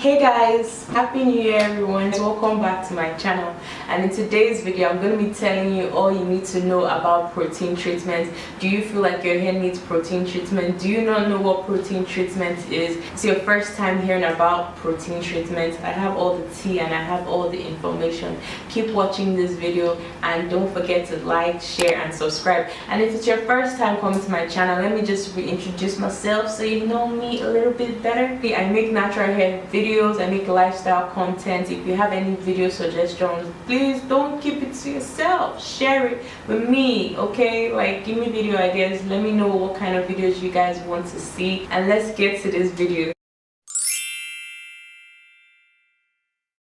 Hey guys, happy new year everyone. Welcome back to my channel, and in today's video I'm going to be telling you all you need to know about protein treatment. Do you feel like your hair needs protein treatment? Do you not know what protein treatment is? It's your first time hearing about protein treatment. I have all the tea and I have all the information. Keep watching this video and don't forget to like, share and subscribe. And if it's your first time coming to my channel, let me just reintroduce myself so you know me a little bit better. I make natural hair videos, I make lifestyle content. If you have any video suggestions, please don't keep it to yourself, share it with me, okay? Like, give me video ideas, let me know what kind of videos you guys want to see, and let's get to this video.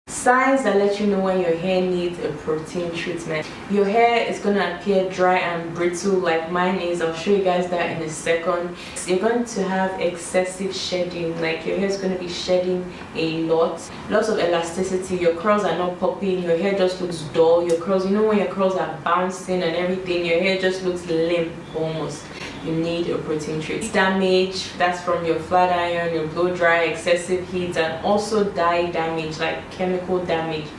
Signs that let you know when your hair needs a protein treatment. Your hair is going to appear dry and brittle like mine is. I'll show you guys that in a second. You're going to have excessive shedding, like your hair is going to be shedding a lots of elasticity. Your curls are not popping, your hair just looks dull. Your curls, you know when your curls are bouncing and everything, your hair just looks limp almost. You need a protein treatment. Damage, that's from your flat iron, your blow dry, excessive heat, and also dye damage, like chemical damage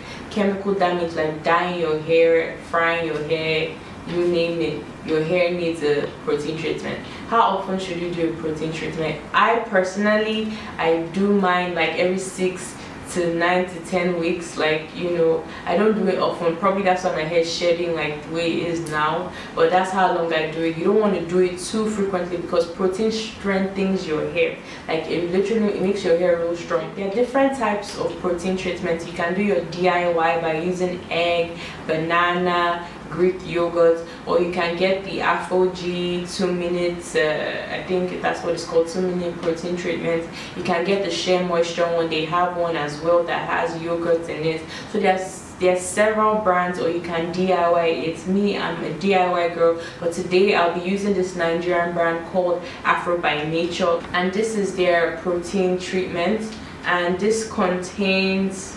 like dyeing your hair, frying your hair, you name it. Your hair needs a protein treatment. How often should you do a protein treatment? I personally, I do mine like every 6 to 9 to 10 weeks. Like, you know, I don't do it often. Probably that's why my hair is shedding like the way it is now, but that's how long I do it. You don't want to do it too frequently because protein strengthens your hair. Like, it literally, it makes your hair real strong. There are different types of protein treatments. You can do your DIY by using egg, banana, Greek yogurt, or you can get the Afrobynature 2 minutes, I think that's what it's called, 2-minute protein treatment. You can get the Shea Moisture one. They have one as well that has yogurt in it. So there's several brands, or you can DIY it. Me, I'm a DIY girl, but today I'll be using this Nigerian brand called Afrobynature, and this is their protein treatment, and this contains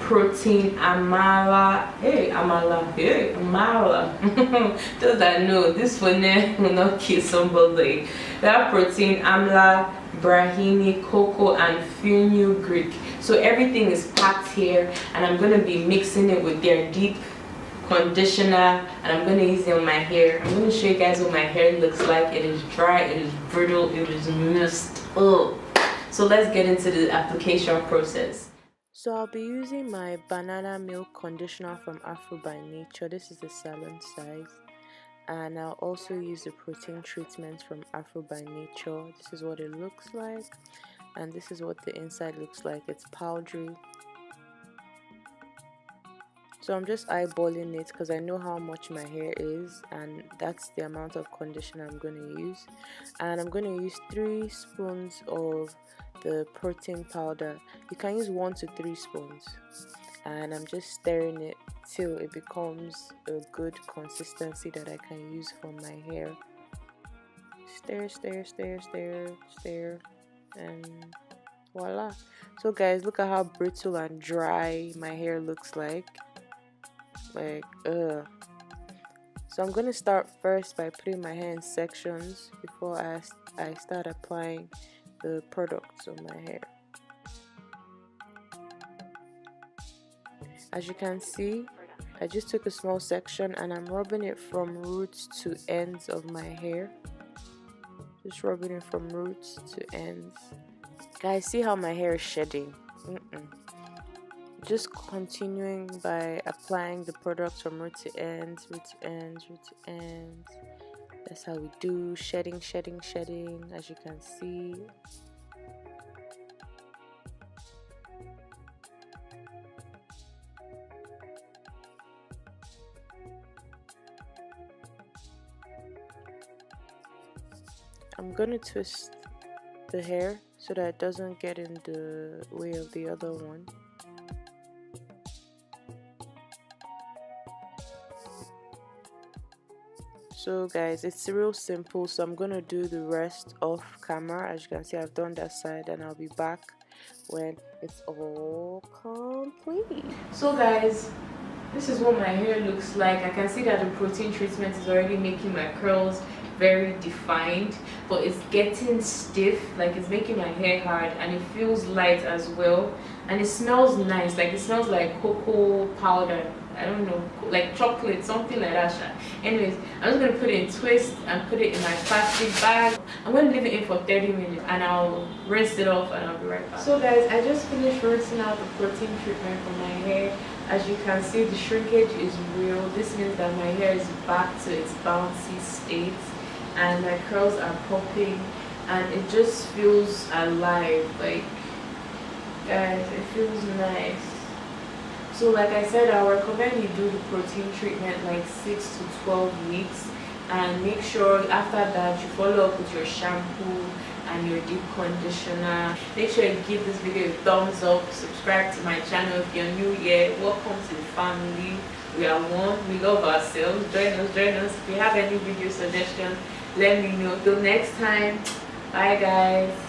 protein amala. Those that know this one will not kill somebody. That protein amla, brahini, cocoa and fenugreek. So everything is packed here, and I'm going to be mixing it with their deep conditioner, and I'm going to use it on my hair. I'm going to show you guys what my hair looks like. It is dry, it is brittle, it is messed up. So let's get into the application process. So I'll be using my banana milk conditioner from Afrobynature. This is the salon size. And I'll also use the protein treatment from Afrobynature. This is what it looks like. And this is what the inside looks like. It's powdery. So I'm just eyeballing it because I know how much my hair is, and that's the amount of conditioner I'm going to use. And I'm going to use 3 spoons of the protein powder. You can use 1 to 3 spoons, and I'm just stirring it till it becomes a good consistency that I can use for my hair. Stir, stir, stir, stir, stir, and voila. So guys, look at how brittle and dry my hair looks like. So I'm gonna start first by putting my hair in sections before I start applying the products on my hair. As you can see, I just took a small section and I'm rubbing it from roots to ends of my hair. Just rubbing it from roots to ends. Guys, see how my hair is shedding? Just continuing by applying the products from root to ends, root to ends, root to ends. That's how we do shedding, shedding, shedding, as you can see. I'm gonna twist the hair so that it doesn't get in the way of the other one. So guys, it's real simple. So I'm gonna do the rest off camera. As you can see, I've done that side, and I'll be back when it's all complete. So guys, this is what my hair looks like. I can see that the protein treatment is already making my curls very defined, but it's getting stiff, like it's making my hair hard, and it feels light as well, and it smells nice, like it smells like cocoa powder, I don't know, like chocolate, something like that. Anyways, I'm just going to put it in twist and put it in my plastic bag. I'm going to leave it in for 30 minutes and I'll rinse it off and I'll be right back. So guys, I just finished rinsing out the protein treatment for my hair. As you can see, the shrinkage is real. This means that my hair is back to its bouncy state and my curls are popping and it just feels alive. Like, guys, it feels nice. So like I said, I recommend you do the protein treatment like 6 to 12 weeks, and make sure after that you follow up with your shampoo and your deep conditioner. Make sure you give this video a thumbs up, subscribe to my channel if you're new here. Welcome to the family. We are one, we love ourselves. Join us. If you have any video suggestions, let me know. Till next time, bye guys.